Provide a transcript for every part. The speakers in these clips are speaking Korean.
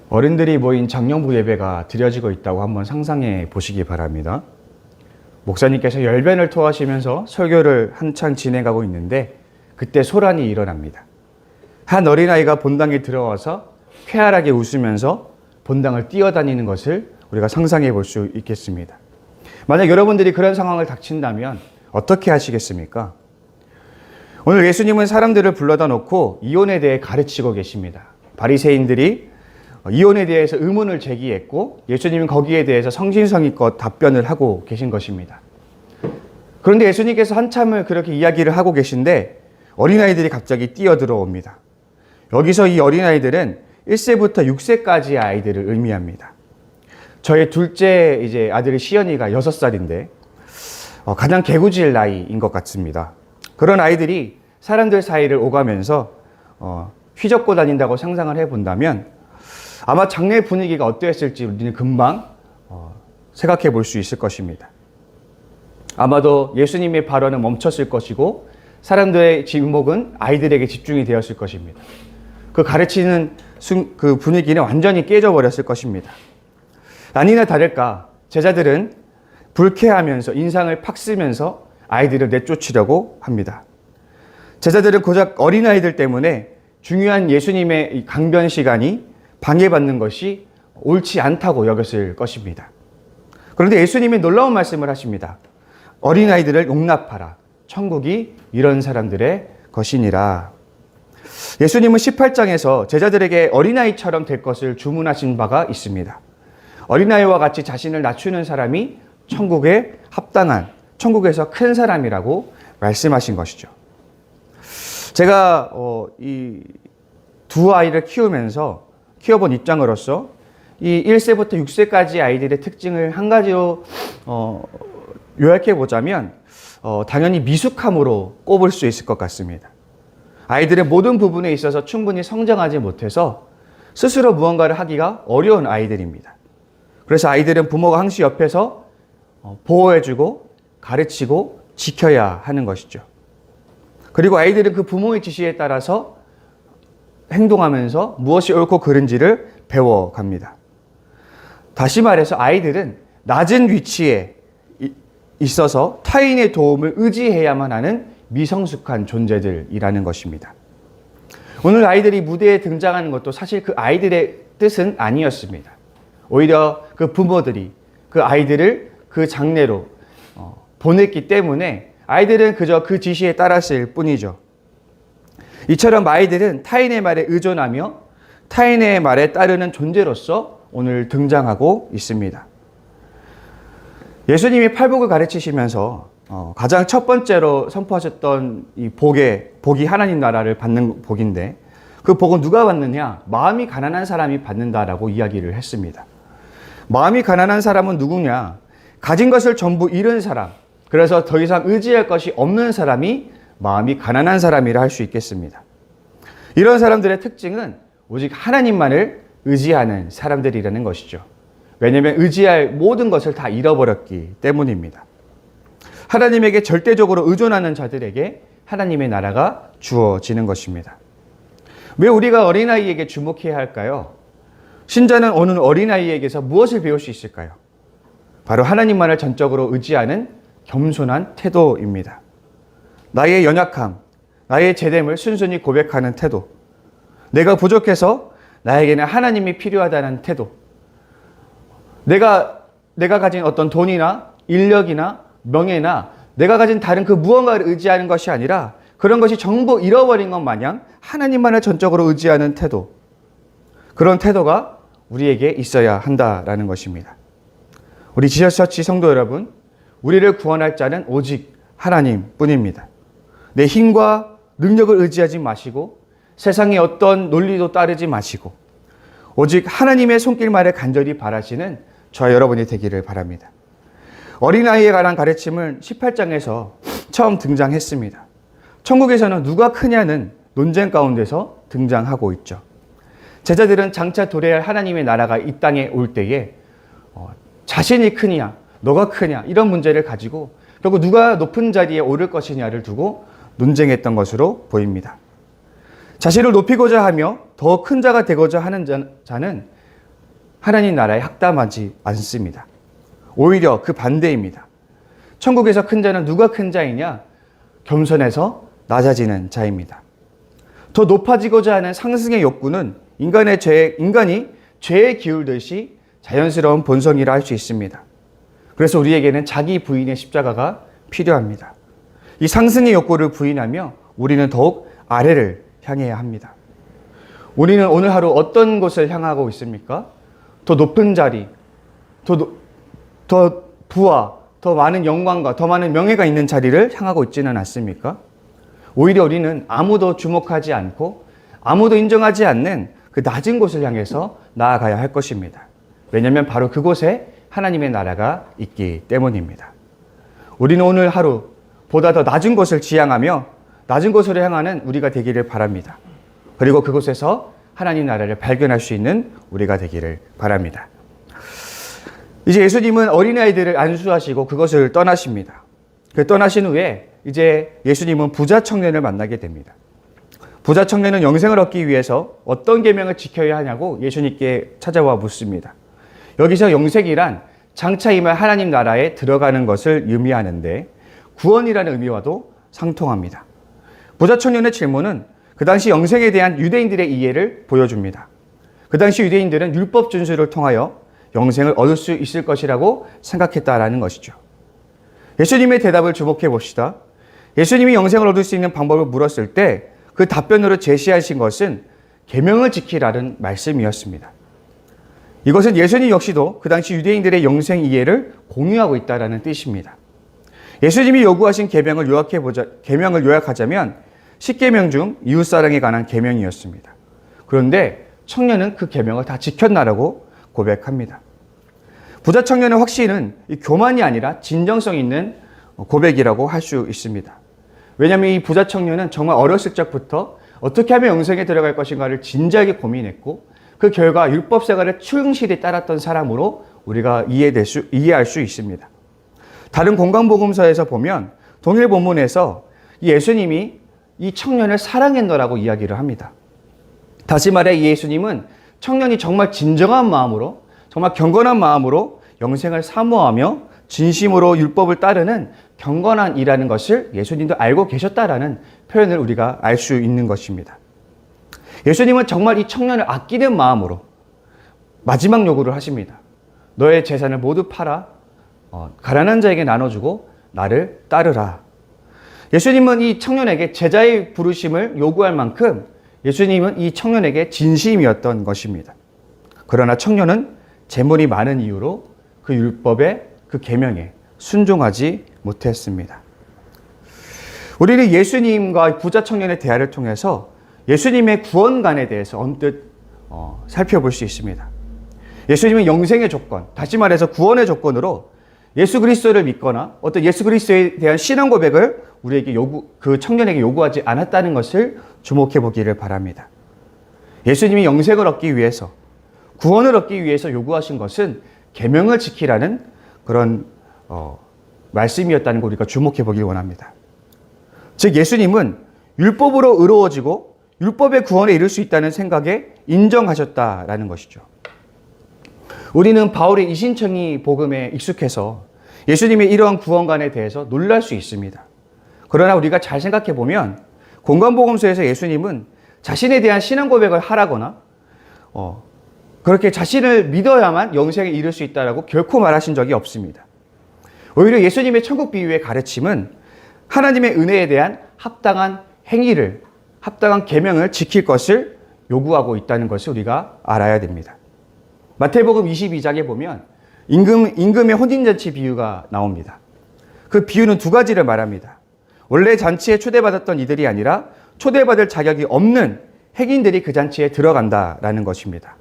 어른들이 모인 장령부 예배가 드려지고 있다고 한번 상상해 보시기 바랍니다. 목사님께서 열변을 토하시면서 설교를 한창 진행하고 있는데 그때 소란이 일어납니다. 한 어린아이가 본당에 들어와서 쾌활하게 웃으면서 본당을 뛰어다니는 것을 우리가 상상해 볼 수 있겠습니다. 만약 여러분들이 그런 상황을 닥친다면 어떻게 하시겠습니까? 오늘 예수님은 사람들을 불러다 놓고 이혼에 대해 가르치고 계십니다. 바리새인들이 이혼에 대해서 의문을 제기했고 예수님은 거기에 대해서 성심성의껏 답변을 하고 계신 것입니다. 그런데 예수님께서 한참을 그렇게 이야기를 하고 계신데 어린아이들이 갑자기 뛰어들어옵니다. 여기서 이 어린아이들은 1세부터 6세까지의 아이들을 의미합니다. 저의 둘째 아들이 시연이가 6살인데 가장 개구질 나이인 것 같습니다. 그런 아이들이 사람들 사이를 오가면서 휘젓고 다닌다고 상상을 해본다면 아마 장례 분위기가 어떠했을지 우리는 금방 생각해 볼 수 있을 것입니다. 아마도 예수님의 발언은 멈췄을 것이고 사람들의 지목은 아이들에게 집중이 되었을 것입니다. 그 가르치는 그 분위기는 완전히 깨져버렸을 것입니다. 아니나 다를까 제자들은 불쾌하면서 인상을 팍 쓰면서 아이들을 내쫓으려고 합니다. 제자들은 고작 어린아이들 때문에 중요한 예수님의 강변 시간이 방해받는 것이 옳지 않다고 여겼을 것입니다. 그런데 예수님이 놀라운 말씀을 하십니다. 어린아이들을 용납하라. 천국이 이런 사람들의 것이니라. 예수님은 18장에서 제자들에게 어린아이처럼 될 것을 주문하신 바가 있습니다. 어린아이와 같이 자신을 낮추는 사람이 천국에 합당한, 천국에서 큰 사람이라고 말씀하신 것이죠. 제가 이 두 아이를 키워본 입장으로서 이 1세부터 6세까지 아이들의 특징을 한 가지로 요약해 보자면 당연히 미숙함으로 꼽을 수 있을 것 같습니다. 아이들의 모든 부분에 있어서 충분히 성장하지 못해서 스스로 무언가를 하기가 어려운 아이들입니다. 그래서 아이들은 부모가 항시 옆에서 보호해주고 가르치고 지켜야 하는 것이죠. 그리고 아이들은 그 부모의 지시에 따라서 행동하면서 무엇이 옳고 그른지를 배워갑니다. 다시 말해서 아이들은 낮은 위치에 있어서 타인의 도움을 의지해야만 하는 미성숙한 존재들이라는 것입니다. 오늘 아이들이 무대에 등장하는 것도 사실 그 아이들의 뜻은 아니었습니다. 오히려 그 부모들이 그 아이들을 그 장례로 보냈기 때문에 아이들은 그저 그 지시에 따랐을 뿐이죠. 이처럼 아이들은 타인의 말에 의존하며 타인의 말에 따르는 존재로서 오늘 등장하고 있습니다. 예수님이 팔복을 가르치시면서 가장 첫 번째로 선포하셨던 이 복이 하나님 나라를 받는 복인데 그 복은 누가 받느냐? 마음이 가난한 사람이 받는다라고 이야기를 했습니다. 마음이 가난한 사람은 누구냐? 가진 것을 전부 잃은 사람, 그래서 더 이상 의지할 것이 없는 사람이 마음이 가난한 사람이라 할 수 있겠습니다. 이런 사람들의 특징은 오직 하나님만을 의지하는 사람들이라는 것이죠. 왜냐하면 의지할 모든 것을 다 잃어버렸기 때문입니다. 하나님에게 절대적으로 의존하는 자들에게 하나님의 나라가 주어지는 것입니다. 왜 우리가 어린아이에게 주목해야 할까요? 신자는 오늘 어린아이에게서 무엇을 배울 수 있을까요? 바로 하나님만을 전적으로 의지하는 겸손한 태도입니다. 나의 연약함, 나의 제됨을 순순히 고백하는 태도, 내가 부족해서 나에게는 하나님이 필요하다는 태도, 내가 가진 어떤 돈이나 인력이나 명예나 내가 가진 다른 그 무언가를 의지하는 것이 아니라 그런 것이 전부 잃어버린 것 마냥 하나님만을 전적으로 의지하는 태도, 그런 태도가 우리에게 있어야 한다라는 것입니다. 우리 지저스처치 성도 여러분, 우리를 구원할 자는 오직 하나님뿐입니다. 내 힘과 능력을 의지하지 마시고 세상의 어떤 논리도 따르지 마시고 오직 하나님의 손길만을 간절히 바라시는 저와 여러분이 되기를 바랍니다. 어린아이에 관한 가르침은 18장에서 처음 등장했습니다. 천국에서는 누가 크냐는 논쟁 가운데서 등장하고 있죠. 제자들은 장차 도래할 하나님의 나라가 이 땅에 올 때에 자신이 크냐, 너가 크냐 이런 문제를 가지고 결국 누가 높은 자리에 오를 것이냐를 두고 논쟁했던 것으로 보입니다. 자신을 높이고자 하며 더 큰 자가 되고자 하는 자는 하나님 나라에 학담하지 않습니다. 오히려 그 반대입니다. 천국에서 큰 자는 누가 큰 자이냐? 겸손해서 낮아지는 자입니다. 더 높아지고자 하는 상승의 욕구는 인간이 죄에 기울듯이 자연스러운 본성이라 할 수 있습니다. 그래서 우리에게는 자기 부인의 십자가가 필요합니다. 이 상승의 욕구를 부인하며 우리는 더욱 아래를 향해야 합니다. 우리는 오늘 하루 어떤 곳을 향하고 있습니까? 더 높은 자리, 더 부와 더 많은 영광과 더 많은 명예가 있는 자리를 향하고 있지는 않습니까? 오히려 우리는 아무도 주목하지 않고 아무도 인정하지 않는 그 낮은 곳을 향해서 나아가야 할 것입니다. 왜냐하면 바로 그곳에 하나님의 나라가 있기 때문입니다. 우리는 오늘 하루 보다 더 낮은 곳을 지향하며 낮은 곳으로 향하는 우리가 되기를 바랍니다. 그리고 그곳에서 하나님 나라를 발견할 수 있는 우리가 되기를 바랍니다. 이제 예수님은 어린아이들을 안수하시고 그것을 떠나십니다. 그 떠나신 후에 이제 예수님은 부자 청년을 만나게 됩니다. 부자 청년은 영생을 얻기 위해서 어떤 계명을 지켜야 하냐고 예수님께 찾아와 묻습니다. 여기서 영생이란 장차 임할 하나님 나라에 들어가는 것을 의미하는데 구원이라는 의미와도 상통합니다. 부자 청년의 질문은 그 당시 영생에 대한 유대인들의 이해를 보여줍니다. 그 당시 유대인들은 율법 준수를 통하여 영생을 얻을 수 있을 것이라고 생각했다라는 것이죠. 예수님의 대답을 주목해 봅시다. 예수님이 영생을 얻을 수 있는 방법을 물었을 때 그 답변으로 제시하신 것은 계명을 지키라는 말씀이었습니다. 이것은 예수님 역시도 그 당시 유대인들의 영생 이해를 공유하고 있다는 뜻입니다. 예수님이 요구하신 계명을 요약하자면 10계명 중 이웃사랑에 관한 계명이었습니다. 그런데 청년은 그 계명을 다 지켰나라고 고백합니다. 부자 청년의 확신은 교만이 아니라 진정성 있는 고백이라고 할 수 있습니다. 왜냐하면 이 부자 청년은 정말 어렸을 적부터 어떻게 하면 영생에 들어갈 것인가를 진지하게 고민했고 그 결과 율법 생활을 충실히 따랐던 사람으로 우리가 이해할 수 있습니다. 다른 공강복음서에서 보면 동일 본문에서 예수님이 이 청년을 사랑했노라고 이야기를 합니다. 다시 말해 이 예수님은 청년이 정말 진정한 마음으로 정말 경건한 마음으로 영생을 사모하며 진심으로 율법을 따르는 경건한 이라는 것을 예수님도 알고 계셨다라는 표현을 우리가 알 수 있는 것입니다. 예수님은 정말 이 청년을 아끼는 마음으로 마지막 요구를 하십니다. 너의 재산을 모두 팔아 가난한 자에게 나눠주고 나를 따르라. 예수님은 이 청년에게 제자의 부르심을 요구할 만큼 예수님은 이 청년에게 진심이었던 것입니다. 그러나 청년은 재물이 많은 이유로 그 율법의 그 계명에 순종하지 못했습니다. 우리는 예수님과 부자 청년의 대화를 통해서 예수님의 구원관에 대해서 언뜻 살펴볼 수 있습니다. 예수님은 영생의 조건, 다시 말해서 구원의 조건으로 예수 그리스도를 믿거나 어떤 예수 그리스도에 대한 신앙 고백을 우리에게 그 청년에게 요구하지 않았다는 것을 주목해 보기를 바랍니다. 예수님이 영생을 얻기 위해서, 구원을 얻기 위해서 요구하신 것은 계명을 지키라는 그런 말씀이었다는 걸 우리가 주목해 보길 원합니다. 즉 예수님은 율법으로 의로워지고 율법의 구원에 이를 수 있다는 생각에 인정하셨다라는 것이죠. 우리는 바울의 이신청이 복음에 익숙해서 예수님의 이러한 구원관에 대해서 놀랄 수 있습니다. 그러나 우리가 잘 생각해 보면 공관복음서에서 예수님은 자신에 대한 신앙 고백을 하라거나 그렇게 자신을 믿어야만 영생에 이를 수 있다라고 결코 말하신 적이 없습니다. 오히려 예수님의 천국 비유의 가르침은 하나님의 은혜에 대한 합당한 행위를, 합당한 계명을 지킬 것을 요구하고 있다는 것을 우리가 알아야 됩니다. 마태복음 22장에 보면 임금의 혼인잔치 비유가 나옵니다. 그 비유는 두 가지를 말합니다. 원래 잔치에 초대받았던 이들이 아니라 초대받을 자격이 없는 행인들이 그 잔치에 들어간다라는 것입니다.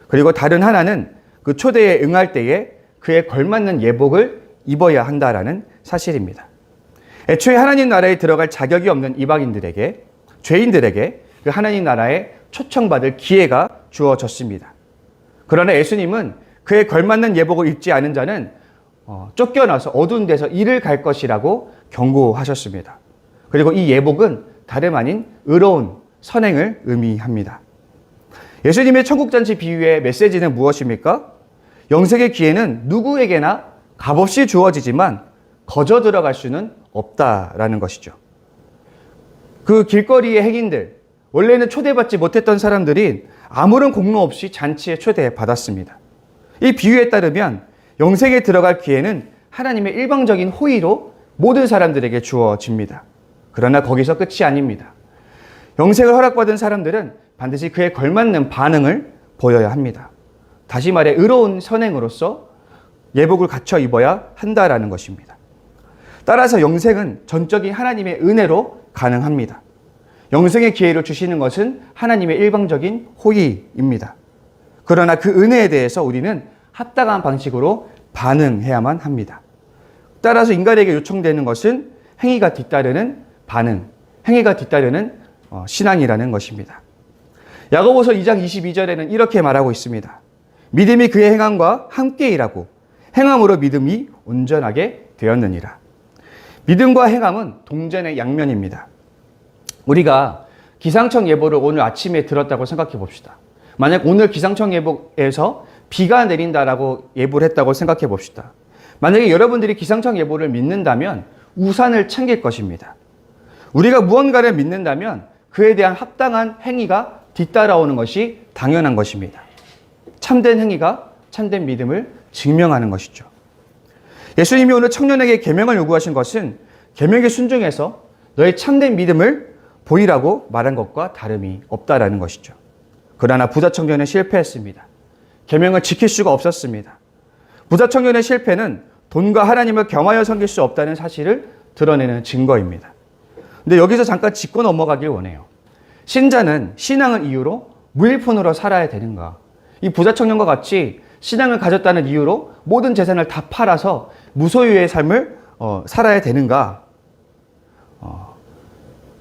그리고 다른 하나는 그 초대에 응할 때에 그에 걸맞는 예복을 입어야 한다라는 사실입니다. 애초에 하나님 나라에 들어갈 자격이 없는 이방인들에게, 죄인들에게 그 하나님 나라에 초청받을 기회가 주어졌습니다. 그러나 예수님은 그에 걸맞는 예복을 입지 않은 자는 쫓겨나서 어두운 데서 이를 갈 것이라고 경고하셨습니다. 그리고 이 예복은 다름 아닌 의로운 선행을 의미합니다. 예수님의 천국잔치 비유의 메시지는 무엇입니까? 영생의 기회는 누구에게나 값없이 주어지지만 거저 들어갈 수는 없다라는 것이죠. 그 길거리의 행인들, 원래는 초대받지 못했던 사람들이 아무런 공로 없이 잔치에 초대받았습니다. 이 비유에 따르면 영생에 들어갈 기회는 하나님의 일방적인 호의로 모든 사람들에게 주어집니다. 그러나 거기서 끝이 아닙니다. 영생을 허락받은 사람들은 반드시 그에 걸맞는 반응을 보여야 합니다. 다시 말해 의로운 선행으로서 예복을 갖춰 입어야 한다라는 것입니다. 따라서 영생은 전적인 하나님의 은혜로 가능합니다. 영생의 기회를 주시는 것은 하나님의 일방적인 호의입니다. 그러나 그 은혜에 대해서 우리는 합당한 방식으로 반응해야만 합니다. 따라서 인간에게 요청되는 것은 행위가 뒤따르는 반응, 행위가 뒤따르는 신앙이라는 것입니다. 야고보서 2장 22절에는 이렇게 말하고 있습니다. 믿음이 그의 행함과 함께 일하고 행함으로 믿음이 온전하게 되었느니라. 믿음과 행함은 동전의 양면입니다. 우리가 기상청 예보를 오늘 아침에 들었다고 생각해 봅시다. 만약 오늘 기상청 예보에서 비가 내린다라고 예보를 했다고 생각해 봅시다. 만약에 여러분들이 기상청 예보를 믿는다면 우산을 챙길 것입니다. 우리가 무언가를 믿는다면 그에 대한 합당한 행위가 뒤따라오는 것이 당연한 것입니다. 참된 행위가 참된 믿음을 증명하는 것이죠. 예수님이 오늘 청년에게 계명을 요구하신 것은 계명에 순종해서 너의 참된 믿음을 보이라고 말한 것과 다름이 없다라는 것이죠. 그러나 부자 청년은 실패했습니다. 계명을 지킬 수가 없었습니다. 부자 청년의 실패는 돈과 하나님을 겸하여 섬길 수 없다는 사실을 드러내는 증거입니다. 근데 여기서 잠깐 짚고 넘어가길 원해요. 신자는 신앙을 이유로 무일푼으로 살아야 되는가? 이 부자 청년과 같이 신앙을 가졌다는 이유로 모든 재산을 다 팔아서 무소유의 삶을 살아야 되는가?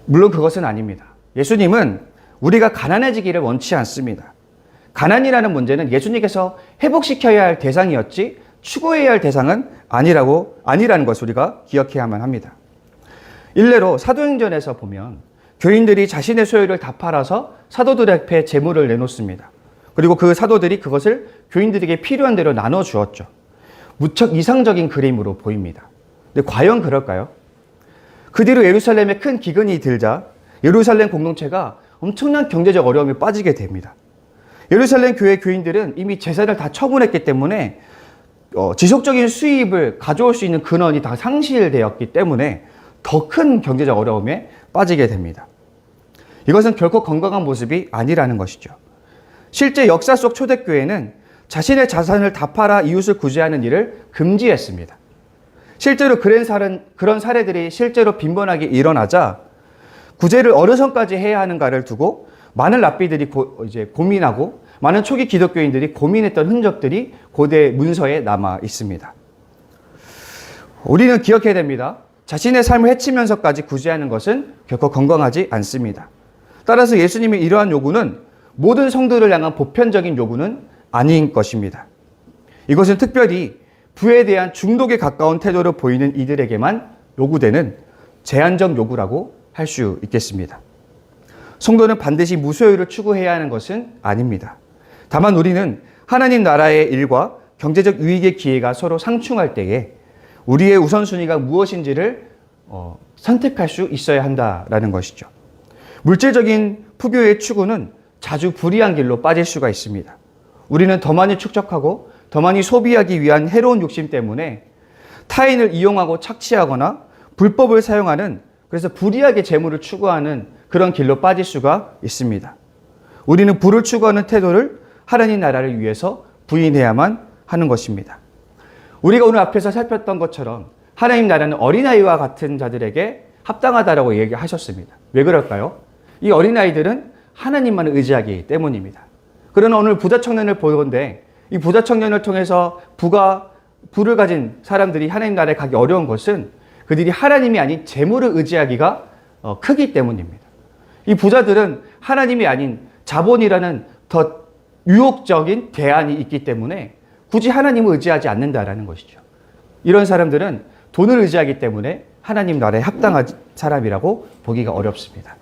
물론 그것은 아닙니다. 예수님은 우리가 가난해지기를 원치 않습니다. 가난이라는 문제는 예수님께서 회복시켜야 할 대상이었지 추구해야 할 대상은 아니라는 것을 우리가 기억해야만 합니다. 일례로 사도행전에서 보면 교인들이 자신의 소유를 다 팔아서 사도들 앞에 재물을 내놓습니다. 그리고 그 사도들이 그것을 교인들에게 필요한 대로 나눠 주었죠. 무척 이상적인 그림으로 보입니다. 근데 과연 그럴까요? 그 뒤로 예루살렘에 큰 기근이 들자 예루살렘 공동체가 엄청난 경제적 어려움에 빠지게 됩니다. 예루살렘 교회 교인들은 이미 재산을 다 처분했기 때문에 지속적인 수입을 가져올 수 있는 근원이 다 상실되었기 때문에 더 큰 경제적 어려움에 빠지게 됩니다. 이것은 결코 건강한 모습이 아니라는 것이죠. 실제 역사 속 초대교회는 자신의 자산을 다 팔아 이웃을 구제하는 일을 금지했습니다. 실제로 그런 사례들이 실제로 빈번하게 일어나자 구제를 어느 선까지 해야 하는가를 두고 많은 랍비들이 고민하고 많은 초기 기독교인들이 고민했던 흔적들이 고대 문서에 남아 있습니다. 우리는 기억해야 됩니다. 자신의 삶을 해치면서까지 구제하는 것은 결코 건강하지 않습니다. 따라서 예수님의 이러한 요구는 모든 성도를 향한 보편적인 요구는 아닌 것입니다. 이것은 특별히 부에 대한 중독에 가까운 태도를 보이는 이들에게만 요구되는 제한적 요구라고 할 수 있겠습니다. 성도는 반드시 무소유를 추구해야 하는 것은 아닙니다. 다만 우리는 하나님 나라의 일과 경제적 유익의 기회가 서로 상충할 때에 우리의 우선순위가 무엇인지를 선택할 수 있어야 한다라는 것이죠. 물질적인 풍요의 추구는 자주 불이한 길로 빠질 수가 있습니다. 우리는 더 많이 축적하고 더 많이 소비하기 위한 해로운 욕심 때문에 타인을 이용하고 착취하거나 불법을 사용하는 그래서 불이하게 재물을 추구하는 그런 길로 빠질 수가 있습니다. 우리는 부를 추구하는 태도를 하나님 나라를 위해서 부인해야만 하는 것입니다. 우리가 오늘 앞에서 살폈던 것처럼 하나님 나라는 어린아이와 같은 자들에게 합당하다라고 얘기하셨습니다. 왜 그럴까요? 이 어린아이들은 하나님만을 의지하기 때문입니다. 그러나 오늘 부자 청년을 보건대 이 부자 청년을 통해서 부를 가진 사람들이 하나님 나라에 가기 어려운 것은 그들이 하나님이 아닌 재물을 의지하기가 크기 때문입니다. 이 부자들은 하나님이 아닌 자본이라는 더 유혹적인 대안이 있기 때문에 굳이 하나님을 의지하지 않는다라는 것이죠. 이런 사람들은 돈을 의지하기 때문에 하나님 나라에 합당한 사람이라고 보기가 어렵습니다.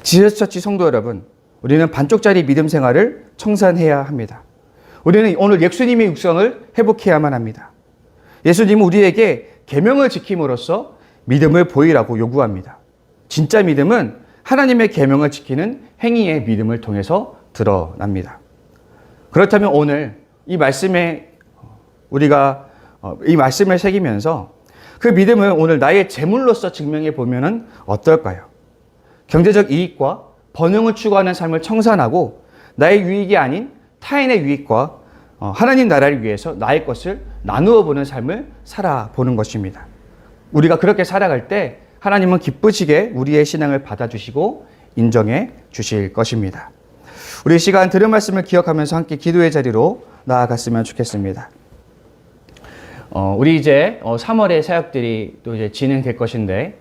지저스처치 성도 여러분, 우리는 반쪽짜리 믿음 생활을 청산해야 합니다. 우리는 오늘 예수님의 육성을 회복해야만 합니다. 예수님은 우리에게 계명을 지킴으로써 믿음을 보이라고 요구합니다. 진짜 믿음은 하나님의 계명을 지키는 행위의 믿음을 통해서 드러납니다. 그렇다면 오늘 이 말씀에 우리가 이 말씀을 새기면서 그 믿음을 오늘 나의 재물로서 증명해 보면은 어떨까요? 경제적 이익과 번영을 추구하는 삶을 청산하고 나의 유익이 아닌 타인의 유익과 하나님 나라를 위해서 나의 것을 나누어 보는 삶을 살아보는 것입니다. 우리가 그렇게 살아갈 때 하나님은 기쁘시게 우리의 신앙을 받아주시고 인정해 주실 것입니다. 우리 시간 들은 말씀을 기억하면서 함께 기도의 자리로 나아갔으면 좋겠습니다. 우리 이제 3월의 사역들이 또 이제 진행될 것인데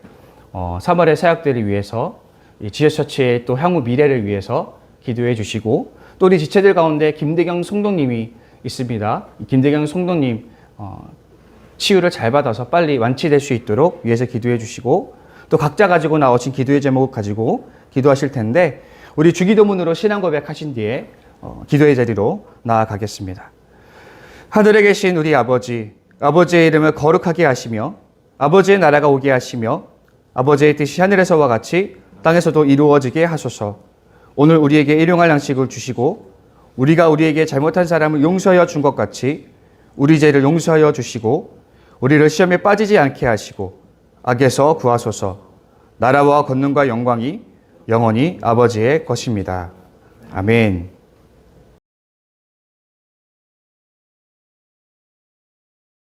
3월의 사역들을 위해서 지저처치의 또 향후 미래를 위해서 기도해 주시고 또 우리 지체들 가운데 김대경 송독님이 있습니다. 김대경 송독님 치유를 잘 받아서 빨리 완치될 수 있도록 위해서 기도해 주시고 또 각자 가지고 나오신 기도의 제목을 가지고 기도하실 텐데 우리 주기도문으로 신앙 고백하신 뒤에 기도의 자리로 나아가겠습니다. 하늘에 계신 우리 아버지, 아버지의 이름을 거룩하게 하시며 아버지의 나라가 오게 하시며 아버지의 뜻이 하늘에서와 같이 땅에서도 이루어지게 하소서. 오늘 우리에게 일용할 양식을 주시고 우리가 우리에게 잘못한 사람을 용서하여 준 것 같이 우리 죄를 용서하여 주시고 우리를 시험에 빠지지 않게 하시고 악에서 구하소서. 나라와 권능과 영광이 영원히 아버지의 것입니다. 아멘.